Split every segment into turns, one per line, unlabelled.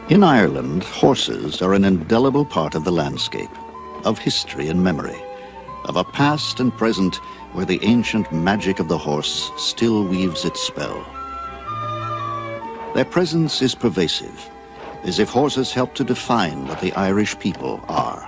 In Ireland, horses are an indelible part of the landscape, of history and memory, of a past and present where the ancient magic of the horse still weaves its spell. Their presence is pervasive, as if horses help to define what the Irish people are.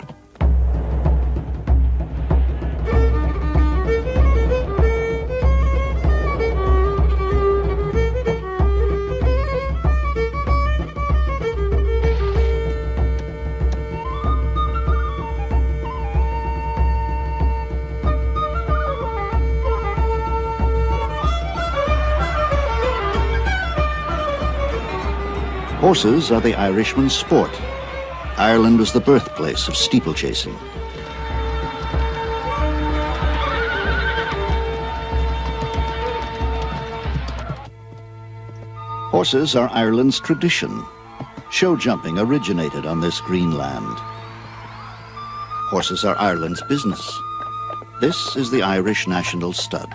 Horses are the Irishman's sport. Ireland was the birthplace of steeplechasing. Horses are Ireland's tradition. Show jumping originated on this green land. Horses are Ireland's business. This is the Irish national stud.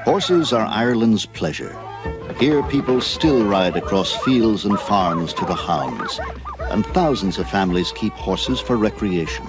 Horses are Ireland's pleasure. Here people still ride across fields and farms to the hounds, and thousands of families keep horses for recreation.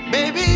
Baby,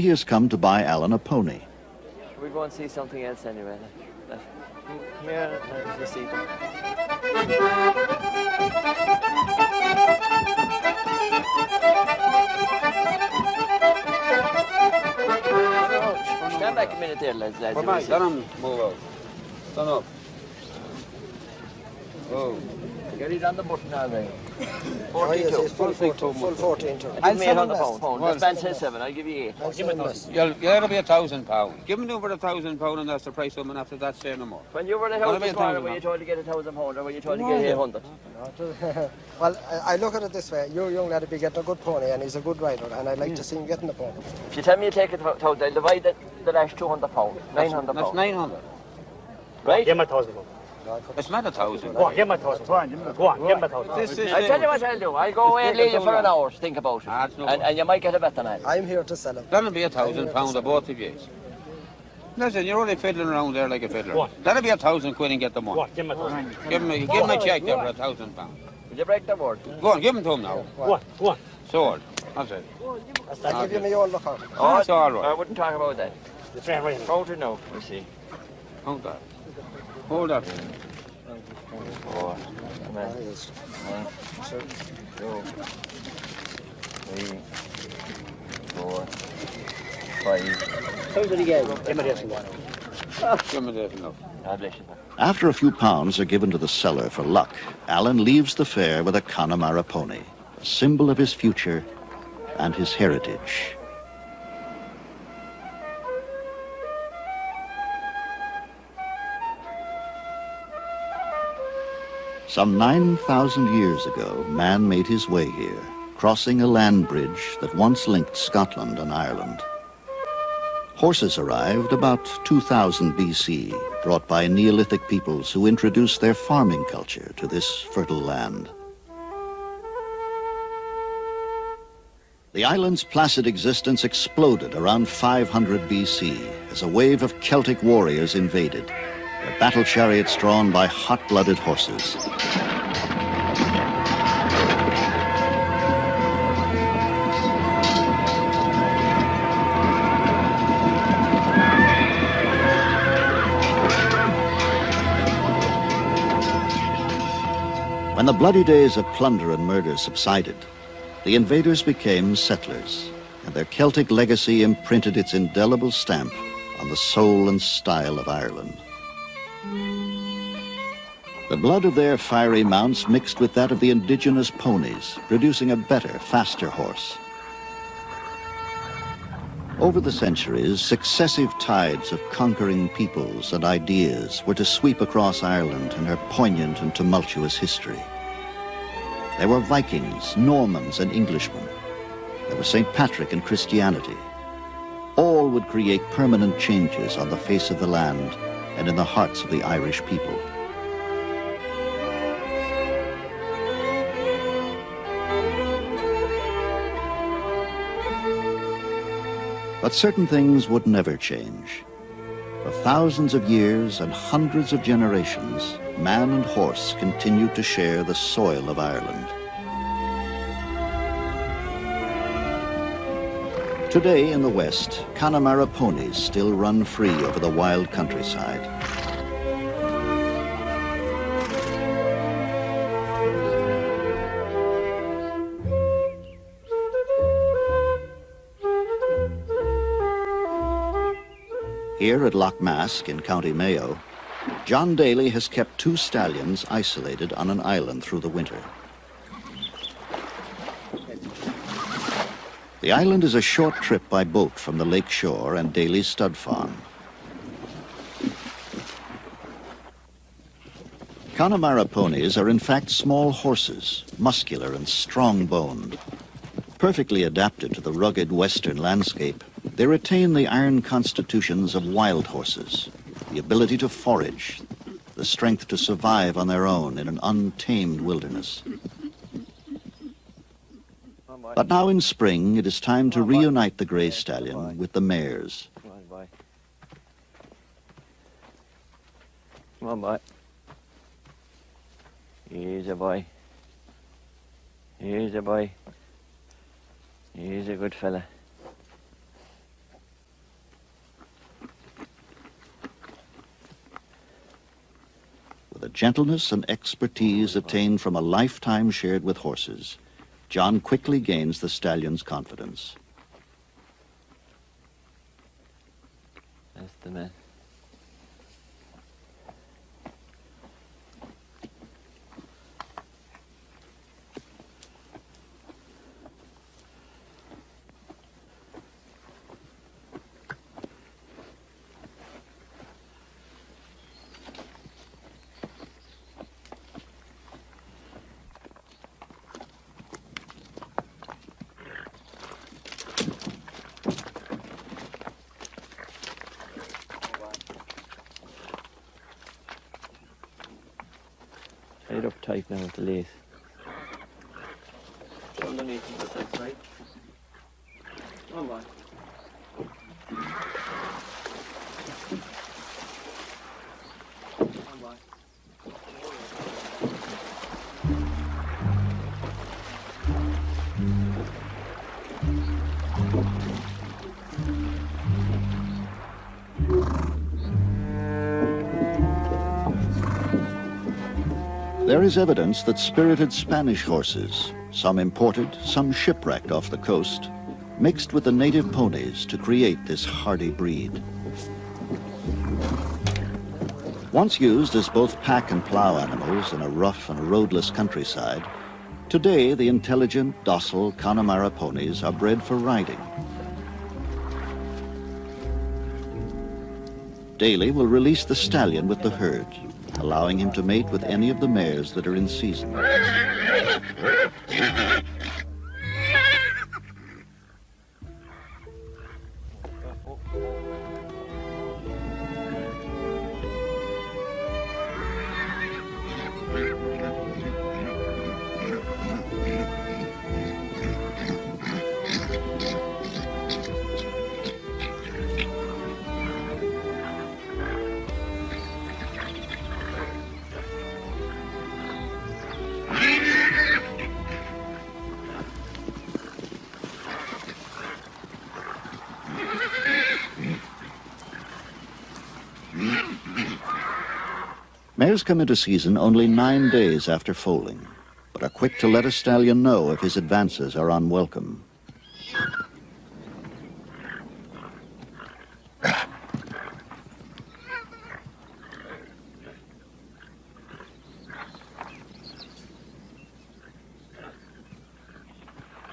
he has come to buy Alan a pony.
Should we go and see something else anyway? Come here, let us see them. Stand back a minute there, lads.
Come on, let him move out. Stand up. Oh.
Get it on the button now, then.
Oh, yes,
42.
it's full 14 to
Give me 800 pounds. This man says 7, I'll give you 8.
It'll be £1,000. Give him over £1,000 and that's the price of him, and after that say no more.
When you were at house this morning, were you told to get £1,000 or were you told to get 800?
Well, I look at it this way. Your young lad will be getting a good pony and he's a good rider and I'd like to see him getting a pony.
If you tell me you take it out, I'll divide the last £200, £900.
That's 900.
Right?
Give him £1,000.
It's not 1,000.
Go on, give him £1,000. Go on, give him £1,000.
I'll tell you what I'll do. I'll go away and leave you for an hour to think about it. And you might get a bet than I.
I'm here to sell him.
That'll be £1,000 of both of you. Listen, you're only fiddling around there like a fiddler.
What?
That'll be £1,000 and get them
Go
one.
on, give him £1,000.
Give him a check there for £1,000.
Will you break the word?
Go on, give him to him now.
Go on, go on.
Sold. That's it.
I'll give you my own look on.
Oh,
That's all right.
I wouldn't talk about that.
The train right in.
Hold it now, you see.
Hold that. Hold that.
4, come on. 1, 2, 3, 4, 5.
How did he get? Give him this one.
Give him this now.
God bless you.
After a few pounds are given to the seller for luck, Alan leaves the fair with a Connemara pony, a symbol of his future and his heritage. Some 9,000 years ago, man made his way here, crossing a land bridge that once linked Scotland and Ireland. Horses arrived about 2000 BC, brought by Neolithic peoples who introduced their farming culture to this fertile land. The island's placid existence exploded around 500 BC as a wave of Celtic warriors invaded, their battle chariots drawn by hot-blooded horses. When the bloody days of plunder and murder subsided, the invaders became settlers, and their Celtic legacy imprinted its indelible stamp on the soul and style of Ireland. The blood of their fiery mounts mixed with that of the indigenous ponies, producing a better, faster horse. Over the centuries, successive tides of conquering peoples and ideas were to sweep across Ireland and her poignant and tumultuous history. There were Vikings, Normans, and Englishmen. There was St. Patrick and Christianity. All would create permanent changes on the face of the land and in the hearts of the Irish people. But certain things would never change. For thousands of years and hundreds of generations, man and horse continued to share the soil of Ireland. Today in the West, Connemara ponies still run free over the wild countryside. Here at Loch Mask in County Mayo, John Daly has kept 2 stallions isolated on an island through the winter. The island is a short trip by boat from the lake shore and Daly's stud farm. Connemara ponies are in fact small horses, muscular and strong-boned. Perfectly adapted to the rugged western landscape, they retain the iron constitutions of wild horses, the ability to forage, the strength to survive on their own in an untamed wilderness. But now in spring, it is time to reunite the grey stallion with the mares.
Come on, boy. Come on, boy. He's a boy. He's a boy. He's a good fella.
gentleness and expertise attained from a lifetime shared with horses, John quickly gains the stallion's confidence.
That's the man. Tied up tight now with the lace. Underneath the side, right? Oh my.
There is evidence that spirited Spanish horses, some imported, some shipwrecked off the coast, mixed with the native ponies to create this hardy breed. Once used as both pack and plow animals in a rough and roadless countryside, today the intelligent, docile Connemara ponies are bred for riding. Daly will release the stallion with the herd, allowing him to mate with any of the mares that are in season. Mares come into season only 9 days after foaling, but are quick to let a stallion know if his advances are unwelcome.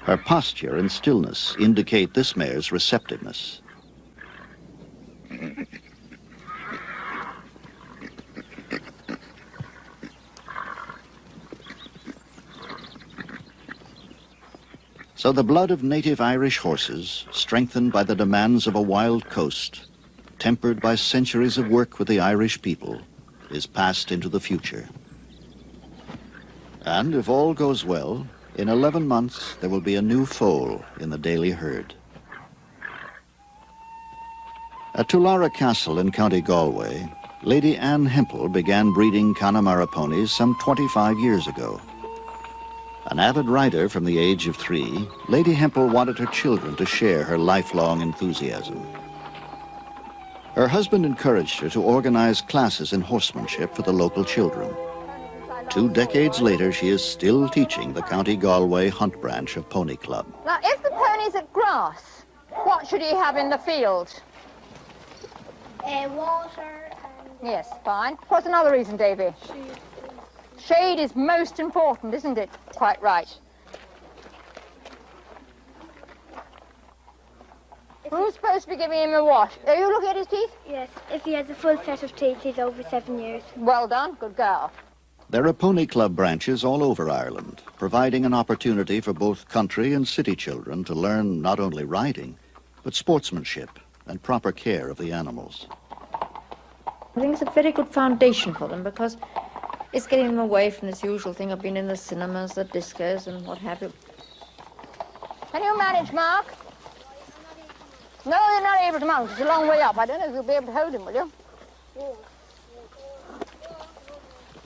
Her posture and stillness indicate this mare's receptiveness. So the blood of native Irish horses, strengthened by the demands of a wild coast, tempered by centuries of work with the Irish people, is passed into the future. And if all goes well, in 11 months there will be a new foal in the Daly herd. At Tullara Castle in County Galway, Lady Anne Hempel began breeding Connemara ponies some 25 years ago. An avid rider from the age of 3, Lady Hempel wanted her children to share her lifelong enthusiasm. Her husband encouraged her to organize classes in horsemanship for the local children. 2 decades later, she is still teaching the County Galway Hunt branch of Pony Club.
Now, if the pony's at grass, what should he have in the field?
Water and...
Yes, fine. What's another reason, Davy? Shade is most important, isn't it? Quite right. Who's supposed to be giving him a wash? Are you looking at his teeth?
Yes, if he has a full set of teeth, he's over 7 years.
Well done, good girl.
There are Pony Club branches all over Ireland, providing an opportunity for both country and city children to learn not only riding, but sportsmanship and proper care of the animals.
I think it's a very good foundation for them because it's getting them away from this usual thing of being in the cinemas, the discos and what have you.
Can you manage, Mark? No, you're not able to mount. It's a long way up. I don't know if you'll be able to hold him, will you?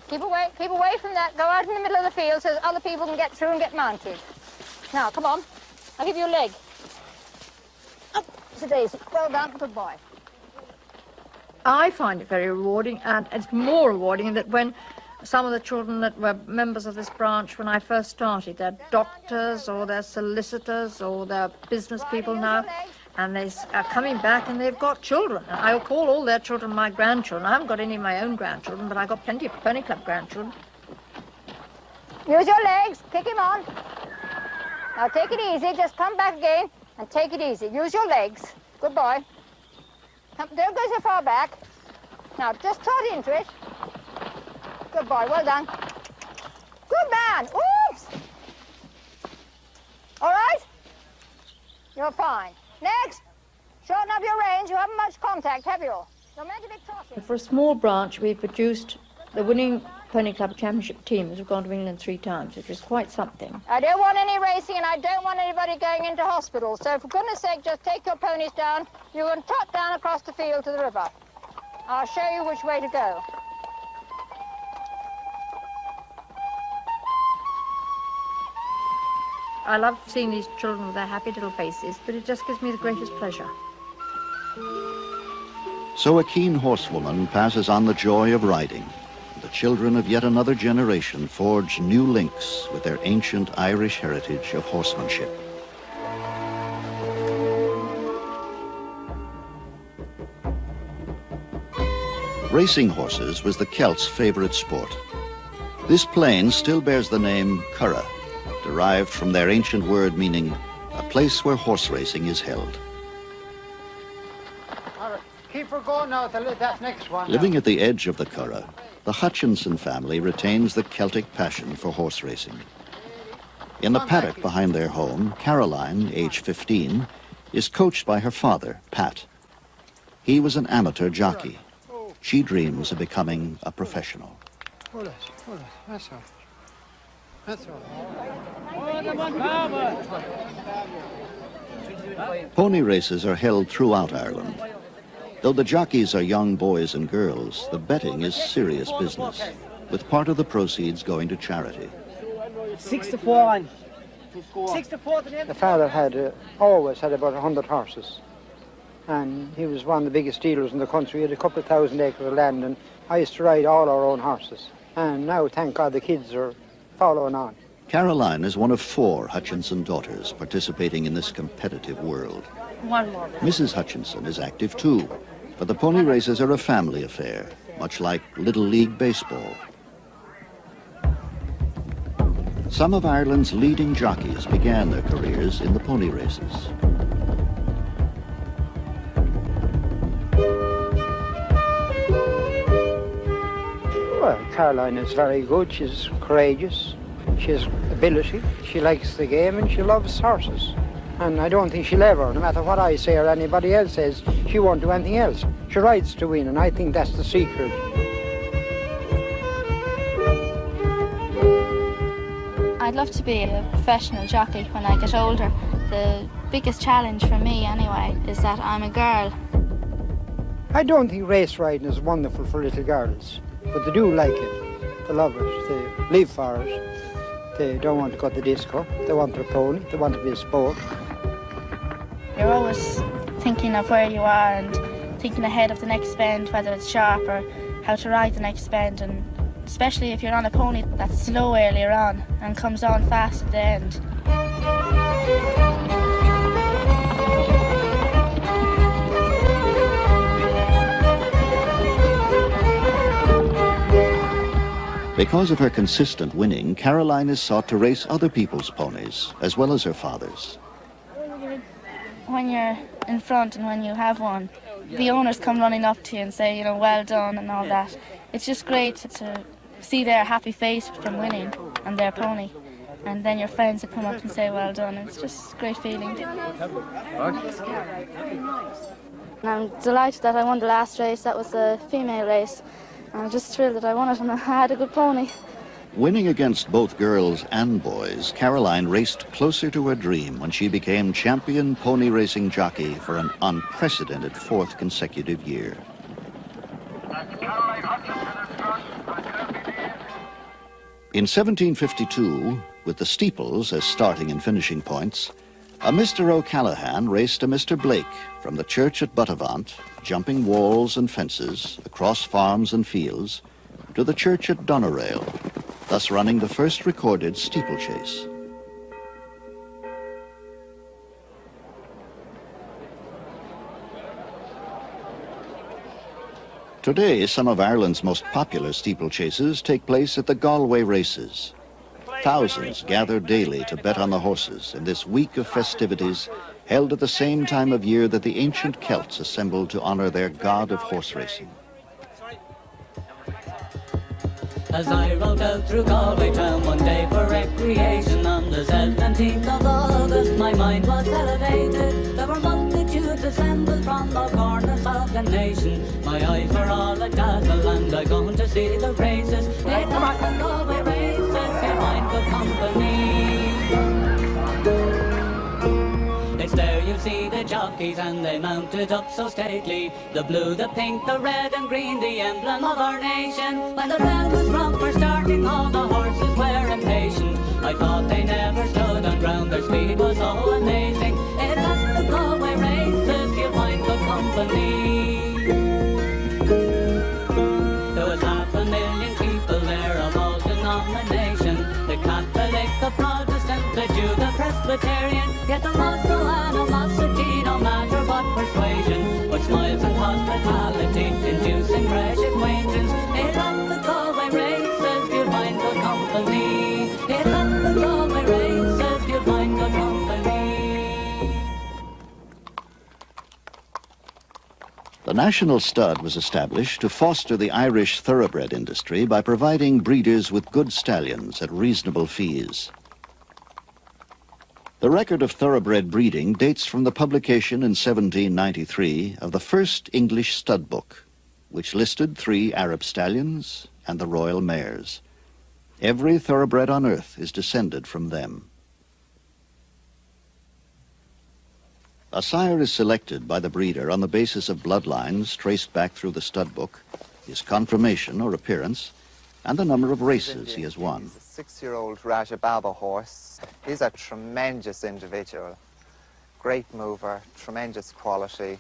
Keep away from that. Go out in the middle of the field so that other people can get through and get mounted. Now, come on. I'll give you a leg. Up, it's a daisy. Well done, good boy.
I find it very rewarding, and it's more rewarding that when some of the children that were members of this branch when I first started, they're doctors or they're solicitors or they're business people now, and they are coming back and they've got children. And I call all their children my grandchildren. I haven't got any of my own grandchildren, but I've got plenty of Pony Club grandchildren.
Use your legs, kick him on. Now take it easy, just come back again and take it easy. Use your legs. Good boy. Don't go so far back. Now just trot into it. Good boy, well done. Good man, oops! All right? You're fine. Next, shorten up your range. You haven't much contact, have you? You're meant to be trotting.
For a small branch, we produced the winning Pony Club Championship teams have gone to England 3 times, which is quite something.
I don't want any racing and I don't want anybody going into hospital. So for goodness sake, just take your ponies down. You can trot down across the field to the river. I'll show you which way to go.
I love seeing these children with their happy little faces, but it just gives me the greatest pleasure.
So a keen horsewoman passes on the joy of riding. The children of yet another generation forge new links with their ancient Irish heritage of horsemanship. Racing horses was the Celts' favorite sport. This plain still bears the name Curragh, derived from their ancient word meaning a place where horse racing is held.
All right, keep her going now till that next one.
Living at the edge of the Curragh, the Hutchinson family retains the Celtic passion for horse racing. In the paddock behind their home, Caroline, age 15, is coached by her father, Pat. He was an amateur jockey. She dreams of becoming a professional.
Hold it, that's all. That's all.
Pony races are held throughout Ireland. Though the jockeys are young boys and girls, the betting is serious business, with part of the proceeds going to charity.
6-4. 6-4 to them. The father had always had about 100 horses, and he was one of the biggest dealers in the country. He had a couple of thousand acres of land, and I used to ride all our own horses. And now, thank God, the kids are following on.
Caroline is one of 4 Hutchinson daughters participating in this competitive world.
One more.
Mrs. Hutchinson is active too, but the pony races are a family affair, much like Little League Baseball. Some of Ireland's leading jockeys began their careers in the pony races.
Well, Caroline is very good. She's courageous. She has ability. She likes the game and she loves horses. And I don't think she'll ever, no matter what I say or anybody else says, she won't do anything else. She rides to win, and I think that's the secret.
I'd love to be a professional jockey when I get older. The biggest challenge for me, anyway, is that I'm a girl.
I don't think race riding is wonderful for little girls, but they do like it. They love it. They live for it. They don't want to go to the disco. They want their pony. They want to be a sport.
You're always thinking of where you are and thinking ahead of the next bend, whether it's sharp or how to ride the next bend, and especially if you're on a pony that's slow earlier on and comes on fast at the end.
Because of her consistent winning, Caroline is sought to race other people's ponies, as well as her father's.
When you're in front and when you have one, the owners come running up to you and say, you know, well done and all that. It's just great to see their happy face from winning and their pony. And then your friends will come up and say, well done. It's just a great feeling. I'm delighted that I won the last race. That was a female race. I'm just thrilled that I won it and I had a good pony.
Winning against both girls and boys, Caroline raced closer to her dream when she became champion pony racing jockey for an unprecedented 4th consecutive year. In 1752, with the steeples as starting and finishing points, a Mr. O'Callaghan raced a Mr. Blake from the church at Buttevant, jumping walls and fences, across farms and fields, to the church at Doneraile, thus running the first recorded steeplechase. Today, some of Ireland's most popular steeplechases take place at the Galway races. Thousands gather daily to bet on the horses in this week of festivities held at the same time of year that the ancient Celts assembled to honor their god of horse racing.
As I rode out through Galway town one day for recreation on the 17th of August, my mind was elevated. There were multitudes assembled from all corners of the nation. My eyes were all a dazzle and I going to see the races. It's the Galway races, you find good company. It's there you see the jockeys and they mounted up so stately. The blue, the pink, the red and green, the emblem of our nation. When the bell was rung for starting, all the horses were impatient. I thought they never stood on ground, their speed was so amazing. It's at the Galway races you find good company. There was 500,000 people there of all denominations. The Catholic, the Protestant, the Jew, the Presbyterian. Yet there was no animosity, no matter what persuasion, but smiles and hospitality, inducing fresh acquaintance. It's at the Galway races you'll find good company. It's at the Galway races you'll find good company.
The National Stud was established to foster the Irish thoroughbred industry by providing breeders with good stallions at reasonable fees. The record of thoroughbred breeding dates from the publication in 1793 of the first English stud book, which listed 3 Arab stallions and the royal mares. Every thoroughbred on earth is descended from them. A sire is selected by the breeder on the basis of bloodlines traced back through the stud book, his conformation or appearance, and the number of races he has won.
He's a 6-year-old Raja Baba horse. He's a tremendous individual, great mover, tremendous quality.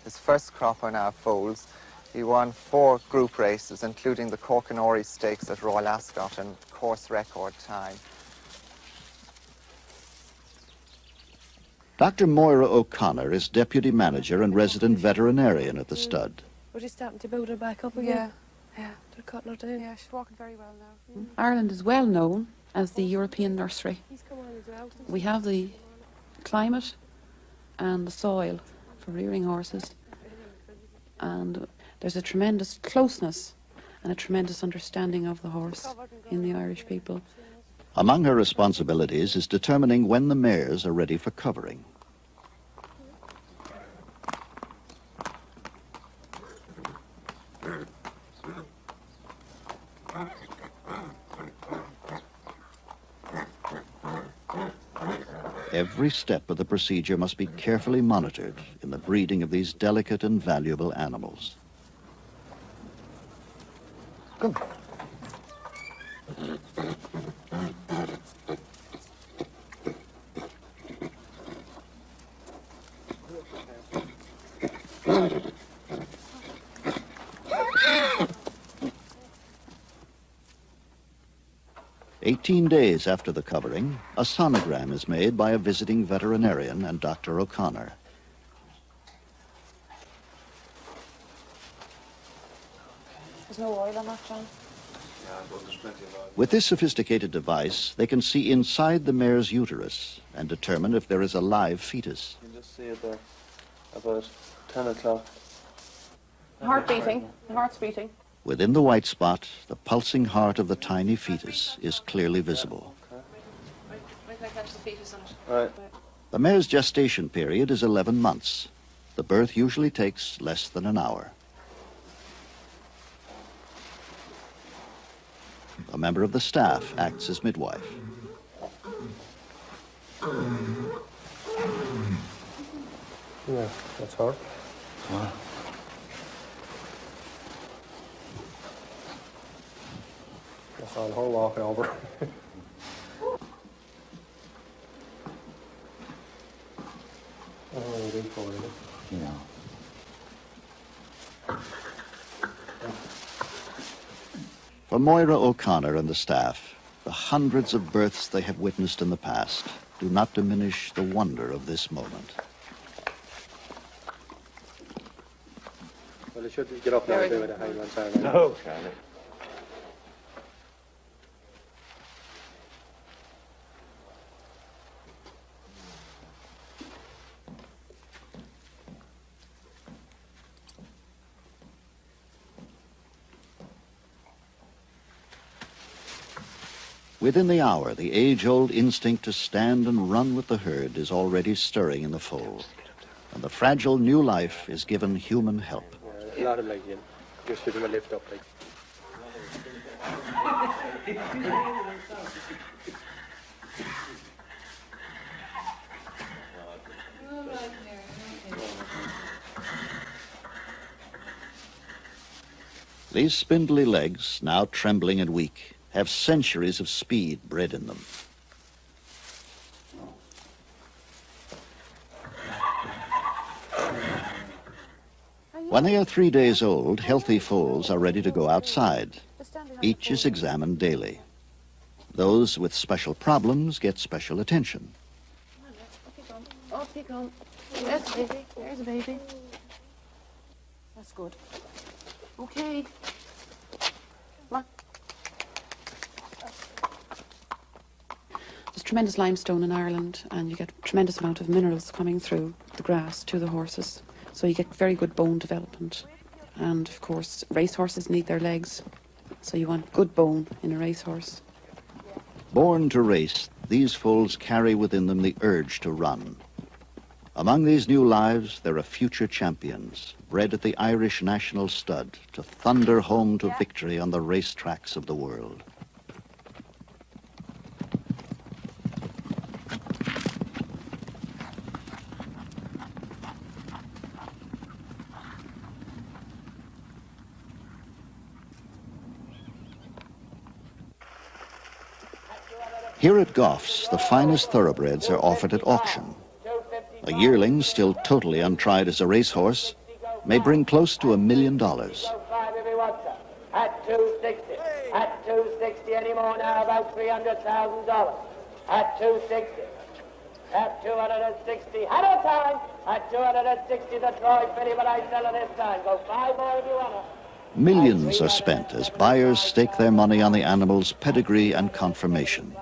His first crop on our foals, he won 4 group races, including the Cork and Ori Stakes at Royal Ascot in course record time.
Dr. Moira O'Connor is deputy manager and resident veterinarian at the stud.
We're just starting to build her back up again.
Yeah.
They're cutting her down.
Yeah, she's walking very well now.
Ireland is well known as the European nursery. We have the climate and the soil for rearing horses, and there's a tremendous closeness and a tremendous understanding of the horse in the Irish people.
Among her responsibilities is determining when the mares are ready for covering. Every step of the procedure must be carefully monitored in the breeding of these delicate and valuable animals.
Come.
18 days after the covering, a sonogram is made by a visiting veterinarian and Dr. O'Connor.
There's no oil on that, John.
With this sophisticated device, they can see inside the mare's uterus and determine if there is a live fetus.
You can just see it there, about 10 o'clock.
The heart beating. The heart's beating.
Within the white spot, the pulsing heart of the tiny fetus is clearly visible.
Wait till I catch the fetus on it.
Right.
The mare's gestation period is 11 months. The birth usually takes less than an hour. A member of the staff acts as midwife.
Yeah, that's her. That's on her walking over.
For Moira O'Connor and the staff, the hundreds of births they have witnessed in the past do not diminish the wonder of this moment.
Well, it should get up now with the high ones.
No, Charlie.
Within the hour, the age-old instinct to stand and run with the herd is already stirring in the foal, and the fragile new life is given human help.
A lot of like, just give them a lift up, like.
These spindly legs, now trembling and weak, have centuries of speed bred in them. When they are 3 days old, healthy foals are ready to go outside. Each is examined daily. Those with special problems get special attention.
Off you go. There's a baby. There's a baby. That's good. Okay. Come on. There's tremendous limestone in Ireland, and you get a tremendous amount of minerals coming through the grass to the horses. So you get very good bone development. And of course, racehorses need their legs. So you want good bone in a racehorse.
Born to race, these foals carry within them the urge to run. Among these new lives, there are future champions, bred at the Irish National Stud to thunder home to victory on the racetracks of the world. Here at Goff's, the finest thoroughbreds are offered at auction. A yearling, still totally untried as a racehorse, may bring close to $1 million.
At 260. At 260 anymore now, about $300,000. At 260. At 260. Had a time. At 260, the Troy Filly, but I sell it this time. Go 5 more if you want to.
Millions are spent as buyers stake their money on the animal's pedigree and conformation.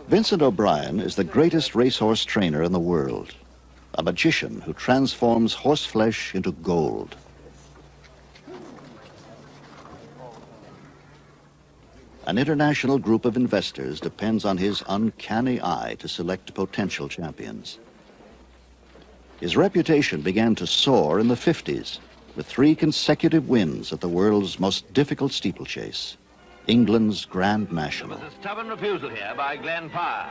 Vincent O'Brien is the greatest racehorse trainer in the world, a magician who transforms horse flesh into gold. An international group of investors depends on his uncanny eye to select potential champions. His reputation began to soar in the 50s with 3 consecutive wins at the world's most difficult steeplechase, England's Grand National.
There was a stubborn refusal here by Glenn Power.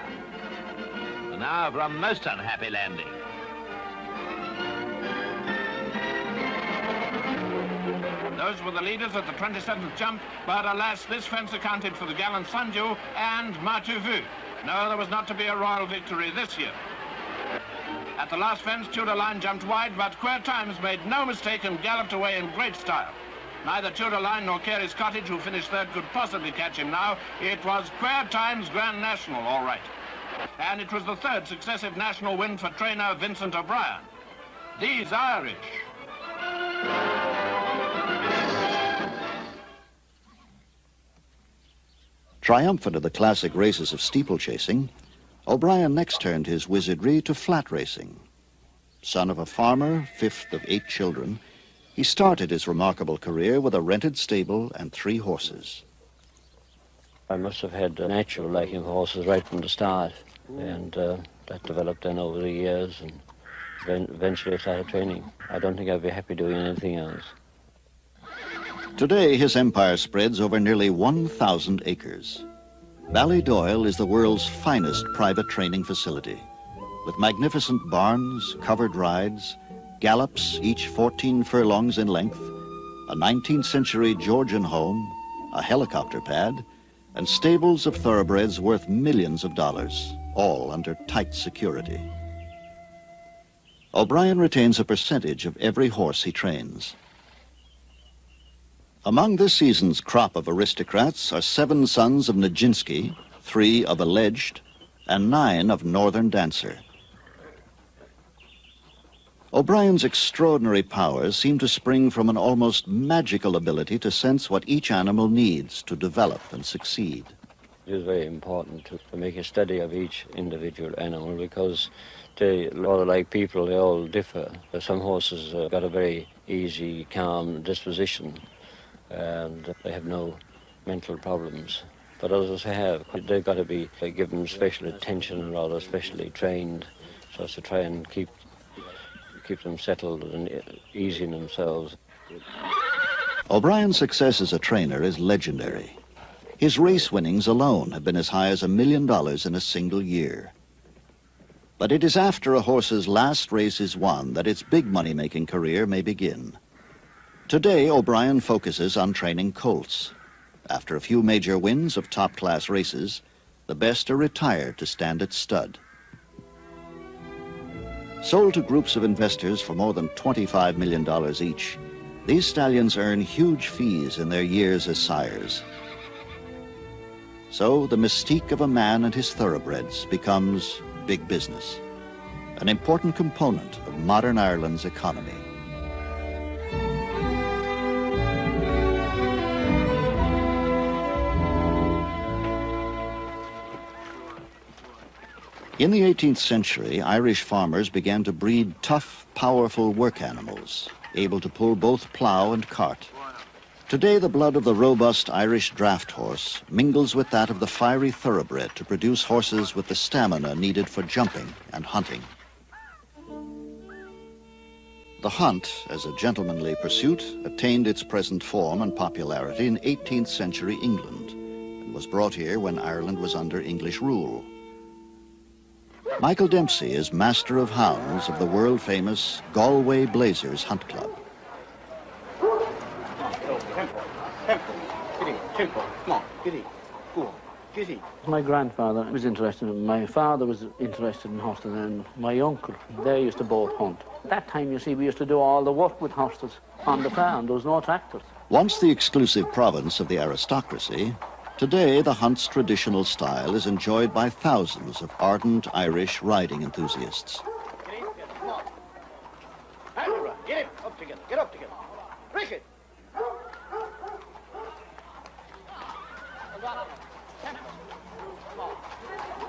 And now for a most unhappy landing.
Those were the leaders at the 27th jump, but alas, this fence accounted for the gallant Sanju and Matuvu. No, there was not to be a royal victory this year. At the last fence, Tudor Line jumped wide, but Queer Times made no mistake and galloped away in great style. Neither Tudor Line nor Carey's Cottage, who finished third, could possibly catch him now. It was Queer Times Grand National, all right. And it was the 3rd successive national win for trainer Vincent O'Brien. These Irish.
Triumphant of the classic races of steeplechasing, O'Brien next turned his wizardry to flat racing. Son of a farmer, 5th of 8 children, he started his remarkable career with a rented stable and 3 horses.
I must have had a natural liking for horses right from the start, and that developed then over the years, and eventually I started training. I don't think I'd be happy doing anything else.
Today, his empire spreads over nearly 1,000 acres. Ballydoyle is the world's finest private training facility, with magnificent barns, covered rides, gallops, each 14 furlongs in length, a 19th century Georgian home, a helicopter pad, and stables of thoroughbreds worth millions of dollars, all under tight security. O'Brien retains a percentage of every horse he trains. Among this season's crop of aristocrats are 7 sons of Nijinsky, 3 of Alleged, and 9 of Northern Dancer. O'Brien's extraordinary powers seem to spring from an almost magical ability to sense what each animal needs to develop and succeed.
It is very important to make a study of each individual animal because they, all like people, they all differ. Some horses got a very easy, calm disposition and they have no mental problems. But others have. They've got to be given special attention and rather specially trained so as to try and keep them settled and easy in themselves.
O'Brien's success as a trainer is legendary. His race winnings alone have been as high as $1 million in a single year. But it is after a horse's last race is won that its big money-making career may begin. Today, O'Brien focuses on training colts. After a few major wins of top-class races, the best are retired to stand at stud. Sold to groups of investors for more than $25 million each, these stallions earn huge fees in their years as sires. So the mystique of a man and his thoroughbreds becomes big business, an important component of modern Ireland's economy. In the 18th century, Irish farmers began to breed tough, powerful work animals, able to pull both plow and cart. Today, the blood of the robust Irish draft horse mingles with that of the fiery thoroughbred to produce horses with the stamina needed for jumping and hunting. The hunt, as a gentlemanly pursuit, attained its present form and popularity in 18th century England and was brought here when Ireland was under English rule. Michael Dempsey is master of hounds of the world-famous Galway Blazers Hunt Club.
Tempo, come on, giddy, go on, giddy. My grandfather was interested in, my father was interested in horses, and my uncle, they used to both hunt. At that time, you see, we used to do all the work with horses on the farm. There was no tractors.
Once the exclusive province of the aristocracy, today the hunt's traditional style is enjoyed by thousands of ardent Irish riding enthusiasts.
Get up together, get up together. Break it.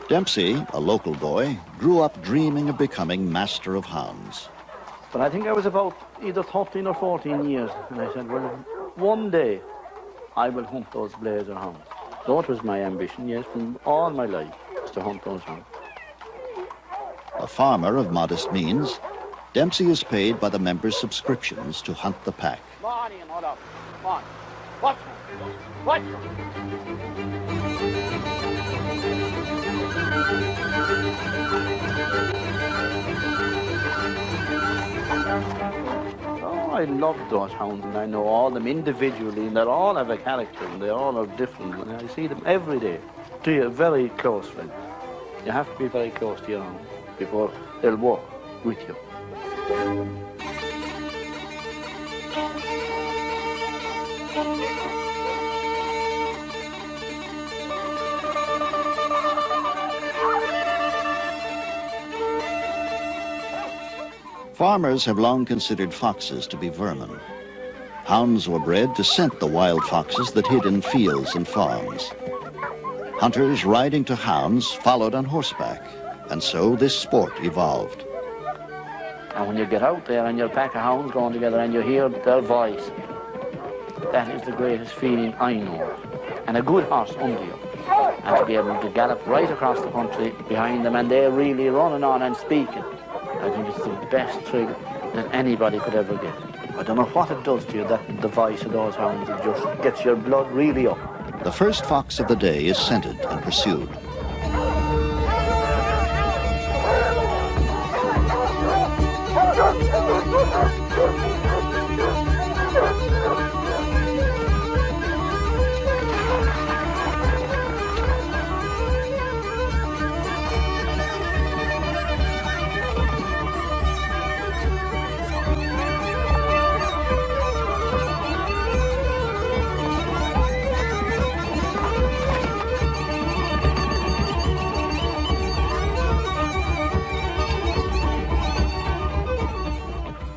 Dempsey, a local boy, grew up dreaming of becoming master of hounds.
But I think I was about either 13 or 14 years, and I said, well, one day I will hunt those blazer hounds. So it was my ambition, yes, from all my life, was to hunt those hounds.
A farmer of modest means, Dempsey is paid by the members' subscriptions to hunt the pack.
Come on, Ian, hold up. Come on. Watch me. Watch me. Oh, I love those hounds, and I know all them individually, and they all have a character, and they all are different, and I see them every day. To your very close friends. You have to be very close to your hound before they'll walk with you.
Farmers have long considered foxes to be vermin. Hounds were bred to scent the wild foxes that hid in fields and farms. Hunters riding to hounds followed on horseback, and so this sport evolved.
And when you get out there and your pack of hounds going together and you hear their voice, that is the greatest feeling I know. And a good horse under you. And to be able to gallop right across the country behind them and they're really running on and speaking. I think it's the best thrill that anybody could ever get. I don't know what it does to you, that the voice of those hounds. It just gets your blood really up.
The first fox of the day is scented and pursued.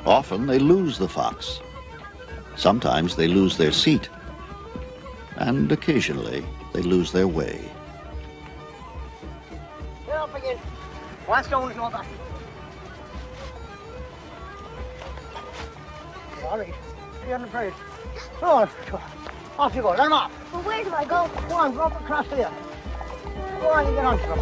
Often they lose the fox. Sometimes they lose their seat. And occasionally they lose their way.
What's going on? All right, you're on the bridge. Go on, off you go, let him off.
Well, where do I go?
Go on, go up across there. Go on, you get onto them.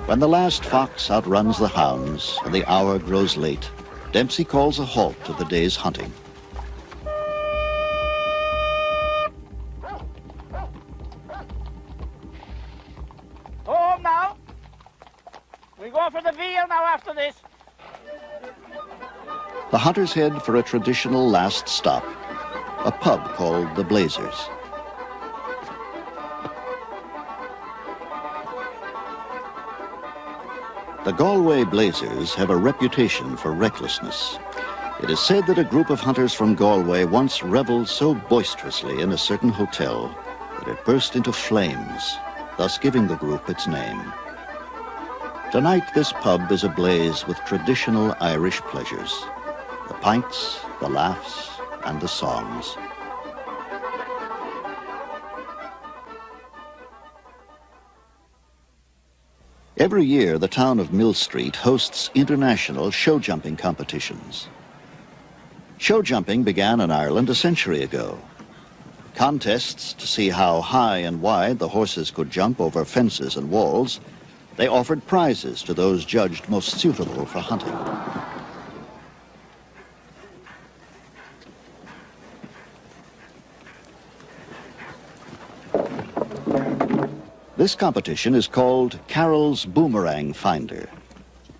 When the last fox outruns the hounds and the hour grows late, Dempsey calls a halt to the day's hunting.
Home now. We go for the veal now after this.
The hunters head for a traditional last stop, a pub called the Blazers. The Galway Blazers have a reputation for recklessness. It is said that a group of hunters from Galway once reveled so boisterously in a certain hotel that it burst into flames, thus giving the group its name. Tonight, this pub is ablaze with traditional Irish pleasures: the pints, the laughs, and the songs. Every year, the town of Mill Street hosts international show jumping competitions. Show jumping began in Ireland a century ago. Contests to see how high and wide the horses could jump over fences and walls, they offered prizes to those judged most suitable for hunting. This competition is called Carroll's Boomerang Finder.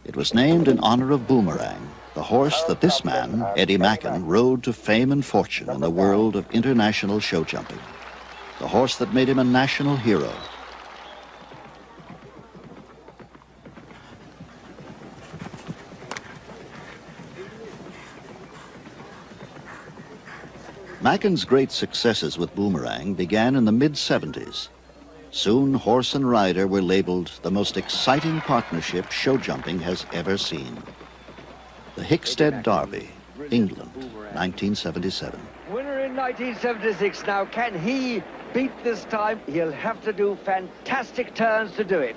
It was named in honor of Boomerang, the horse that this man, Eddie Mackin, rode to fame and fortune in the world of international show jumping. The horse that made him a national hero. Mackin's great successes with Boomerang began in the mid-70s. Soon, horse and rider were labeled the most exciting partnership show jumping has ever seen. The Hickstead Derby, England, 1977.
Winner in 1976 now. Can he beat this time? He'll have to do fantastic turns to do it.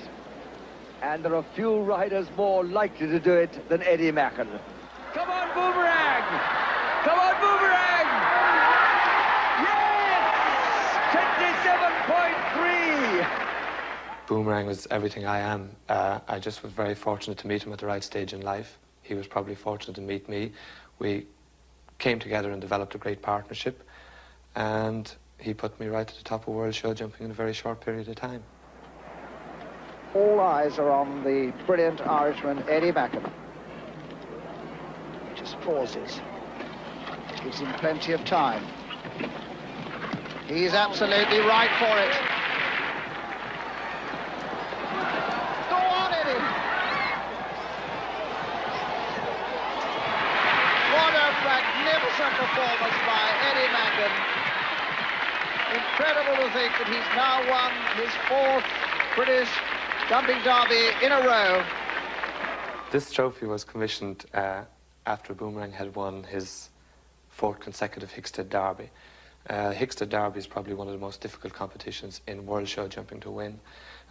And there are few riders more likely to do it than Eddie Mackin. Come on, Boomerang! Come on, Boomerang! Yes! 27.3!
Boomerang was everything I am. I just was very fortunate to meet him at the right stage in life. He was probably fortunate to meet me. We came together and developed a great partnership, and he put me right at the top of world show jumping in a very short period of time.
All eyes are on the brilliant Irishman, Eddie Mackin. He just pauses. Gives him plenty of time. He's absolutely right for it. Go on, Eddie. What a magnificent performance by Eddie Mackin. Incredible to think that he's now won his 4th British jumping derby in a row.
This trophy was commissioned after Boomerang had won his 4th consecutive Hickstead Derby. Hickstead Derby is probably one of the most difficult competitions in world show jumping to win.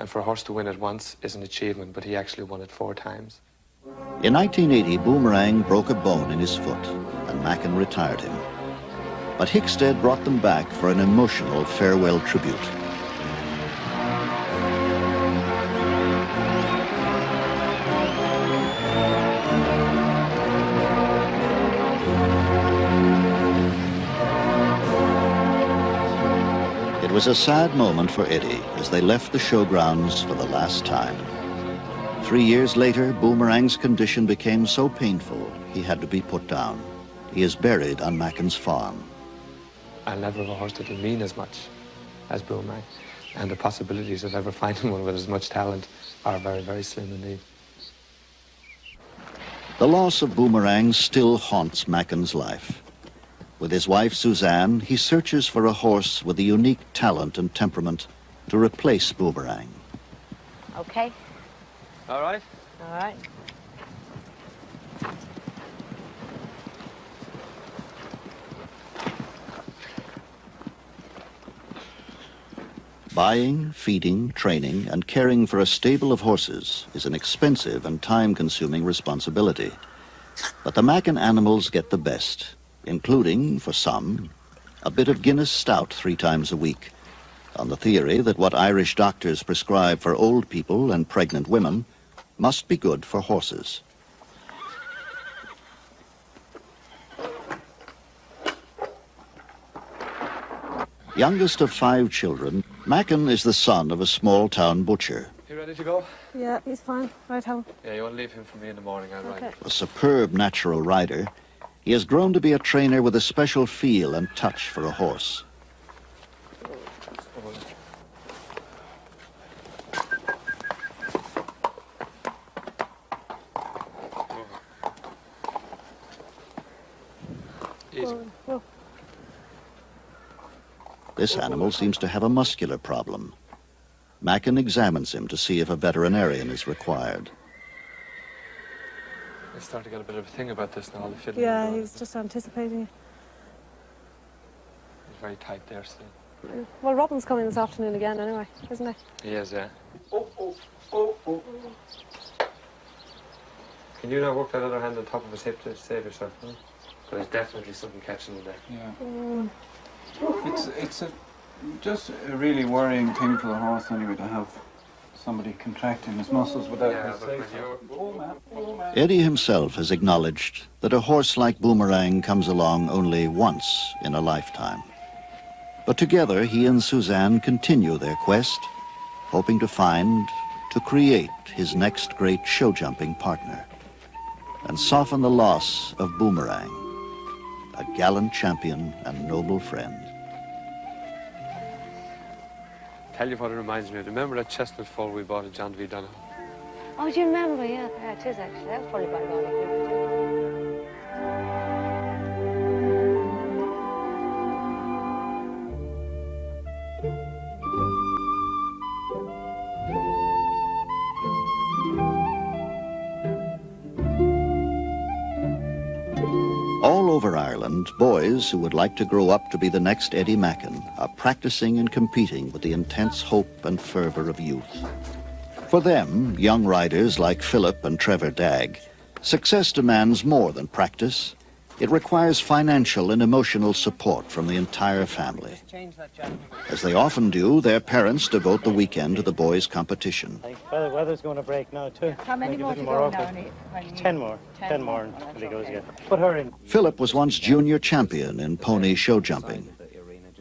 And for a horse to win it once is an achievement, but he actually won it 4 times.
In 1980, Boomerang broke a bone in his foot, and Mackin retired him. But Hickstead brought them back for an emotional farewell tribute. It was a sad moment for Eddie as they left the showgrounds for the last time. 3 years later, Boomerang's condition became so painful he had to be put down. He is buried on Mackin's farm.
I'll never have a horse that will mean as much as Boomerang. And the possibilities of ever finding one with as much talent are very, very slim indeed.
The loss of Boomerang still haunts Macken's life. With his wife Suzanne, he searches for a horse with a unique talent and temperament to replace Boomerang.
Okay.
All right.
All right.
Buying, feeding, training, and caring for a stable of horses is an expensive and time-consuming responsibility. But the Macken animals get the best, including, for some, a bit of Guinness stout 3 times a week, on the theory that what Irish doctors prescribe for old people and pregnant women must be good for horses. Youngest of 5 children, Macken is the son of a small-town butcher.
You ready to go?
Yeah, he's fine. Right home.
Yeah, you want to leave him for me in the morning, I'll ride.
A superb natural rider, he has grown to be a trainer with a special feel and touch for a horse.
Easy.
This animal seems to have a muscular problem. Macken examines him to see if a veterinarian is required.
I start to get a bit of a thing about this now. The fiddling
Yeah,
going.
he's just anticipating it.
He's very tight there still.
Well, Robin's coming this afternoon again anyway, isn't he?
He is, yeah. Can you now work that other hand on top of his hip to save yourself? Huh? There's definitely something catching in there.
Yeah. It's just a really worrying thing for the horse anyway to have somebody contracting his muscles without his say-so.
Eddie himself has acknowledged that a horse like Boomerang comes along only once in a lifetime. But together, he and Suzanne continue their quest, hoping to find, to create his next great show-jumping partner, and soften the loss of Boomerang, a gallant champion and noble friend.
Tell you what it reminds me of. Remember that chestnut foal we bought at John V. Donoghue?
Oh, do you remember? Yeah, it is actually. That was probably by Ballad.
All over Ireland, boys who would like to grow up to be the next Eddie Macken are practicing and competing with the intense hope and fervour of youth. For them, young riders like Philip and Trevor Dagg, success demands more than practice. It requires financial and emotional support from the entire family. As they often do, their parents devote the weekend to the boys' competition.
Well, the weather's going to break now, too.
How many
Maybe a
more to
little
go
more
now?
open. 10 more. 10 more until he goes again. Put her in.
Philip was once junior champion in pony show jumping.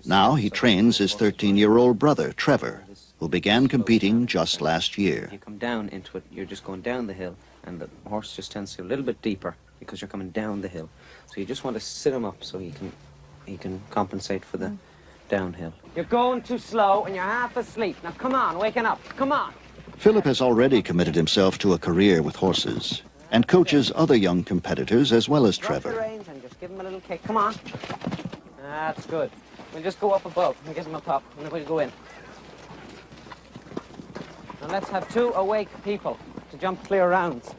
Now he trains his 13-year-old brother, Trevor, who began competing just last year.
You come down into it, you're just going down the hill, and the horse just tends to go a little bit deeper because you're coming down the hill. So you just want to sit him up so he can compensate for the downhill.
You're going too slow and you're half asleep. Now come on, waking up. Come on.
Philip has already committed himself to a career with horses and coaches other young competitors as well as
Drop the
Trevor.
reins and just give him a little kick. Come on. That's good. We'll just go up above and give him a pop and then we'll go in. Now let's have 2 awake people to jump clear rounds.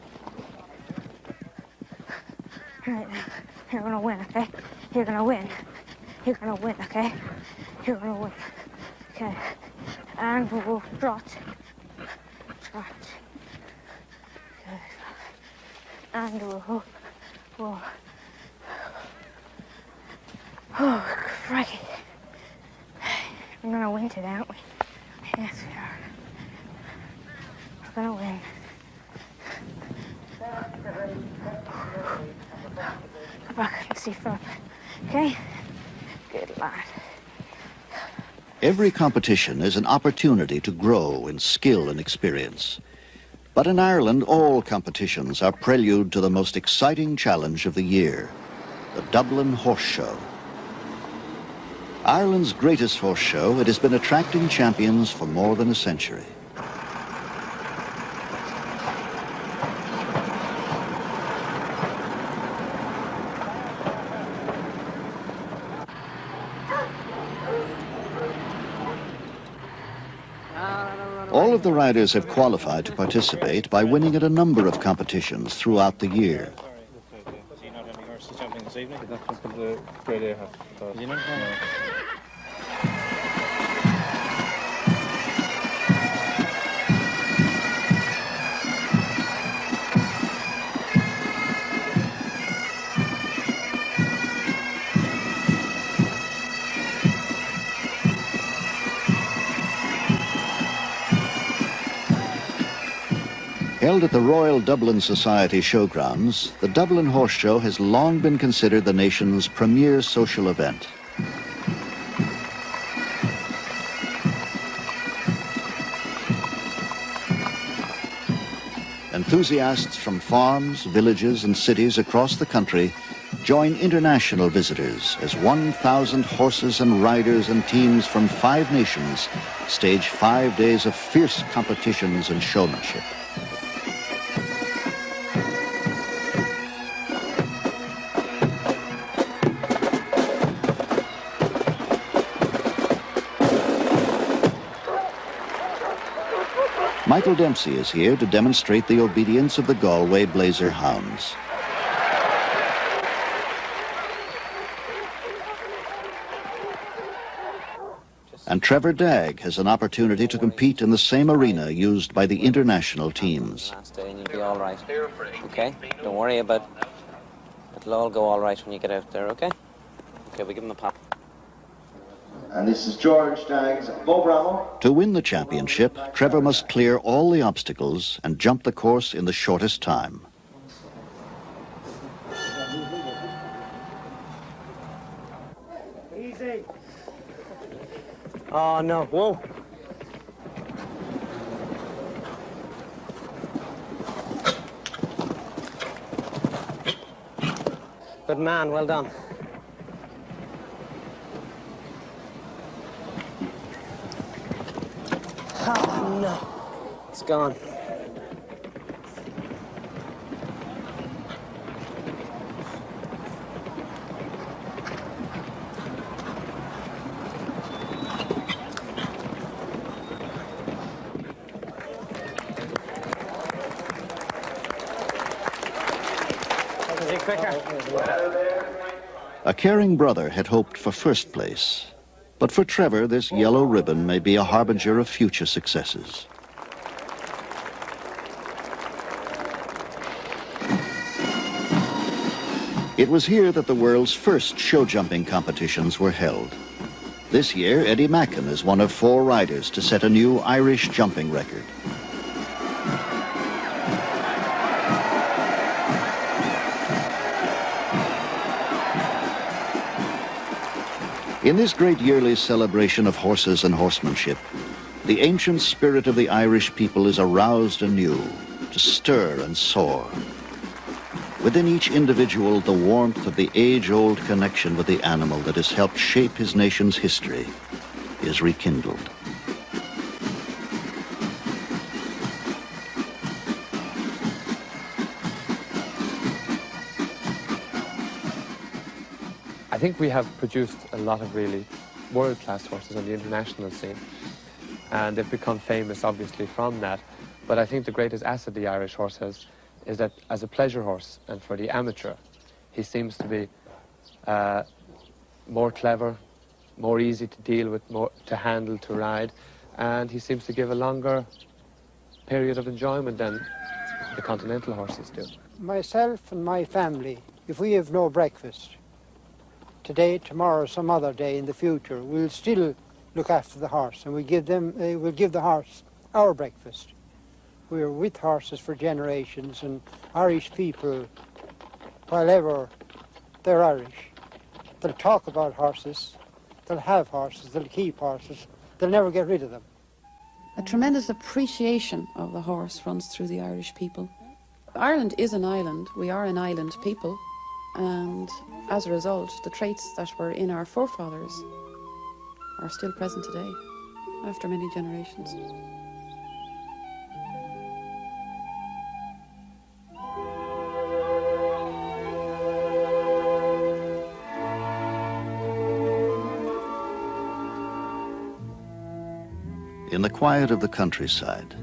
Right, you're gonna win, okay? You're gonna win. You're gonna win, okay? You're gonna win. Okay. And we'll trot. Trot. Good. And we'll... Oh, crikey. We're gonna win today, aren't we? Yes, we are. We're gonna win. Go back and see Philip. Okay? Good lad.
Every competition is an opportunity to grow in skill and experience. But in Ireland, all competitions are prelude to the most exciting challenge of the year, the Dublin Horse Show. Ireland's greatest horse show, it has been attracting champions for more than a century. All of the riders have qualified to participate by winning at a number of competitions throughout the year. Held at the Royal Dublin Society Showgrounds, the Dublin Horse Show has long been considered the nation's premier social event. Enthusiasts from farms, villages, and cities across the country join international visitors as 1,000 horses and riders and teams from 5 nations stage 5 days of fierce competitions and showmanship. Michael Dempsey is here to demonstrate the obedience of the Galway Blazer hounds. And Trevor Dagg has an opportunity to compete in the same arena used by the international teams.
Last day and you'll be all right. Okay? Don't worry about it. It'll all go all right when you get out there, okay? Okay, we give him a pop.
And this is George Dagg's Bo Bravo.
To win the championship, Trevor must clear all the obstacles and jump the course in the shortest time.
Easy. Oh, no. Whoa. Good man. Well done. Oh, no. It's gone. Is he quicker?
A caring brother had hoped for first place. But for Trevor, this yellow ribbon may be a harbinger of future successes. It was here that the world's first show jumping competitions were held. This year, Eddie Macken is one of 4 riders to set a new Irish jumping record. In this great yearly celebration of horses and horsemanship, the ancient spirit of the Irish people is aroused anew to stir and soar. Within each individual, the warmth of the age-old connection with the animal that has helped shape his nation's history is rekindled.
I think we have produced a lot of really world-class horses on the international scene, and they've become famous, obviously, from that. But I think the greatest asset the Irish horse has is that as a pleasure horse, and for the amateur, he seems to be more clever, more easy to deal with, more to handle, to ride, and he seems to give a longer period of enjoyment than the continental horses do.
Myself and my family, if we have no breakfast, today, tomorrow, some other day in the future, we'll still look after the horse, and we'll give the horse our breakfast. We're with horses for generations, and Irish people, while ever they're Irish, they'll talk about horses, they'll have horses, they'll keep horses, they'll never get rid of them.
A tremendous appreciation of the horse runs through the Irish people. Ireland is an island. We are an island people. And as a result, the traits that were in our forefathers are still present today after many generations.
In the quiet of the countryside,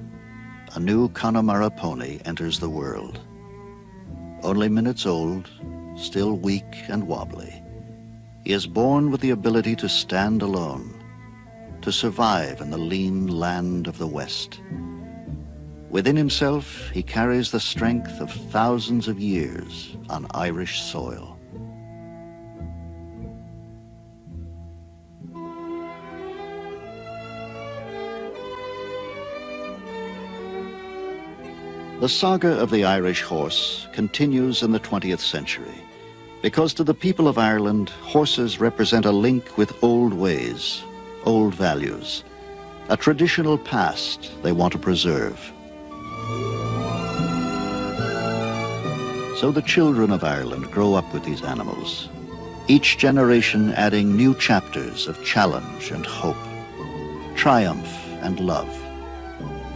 a new Connemara pony enters the world. Only minutes old, still weak and wobbly, he is born with the ability to stand alone, to survive in the lean land of the West. Within himself, he carries the strength of thousands of years on Irish soil. The saga of the Irish horse continues in the 20th century because to the people of Ireland, horses represent a link with old ways, old values, a traditional past they want to preserve. So the children of Ireland grow up with these animals, each generation adding new chapters of challenge and hope, triumph and love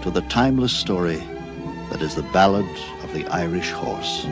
to the timeless story that is the Ballad of the Irish Horse.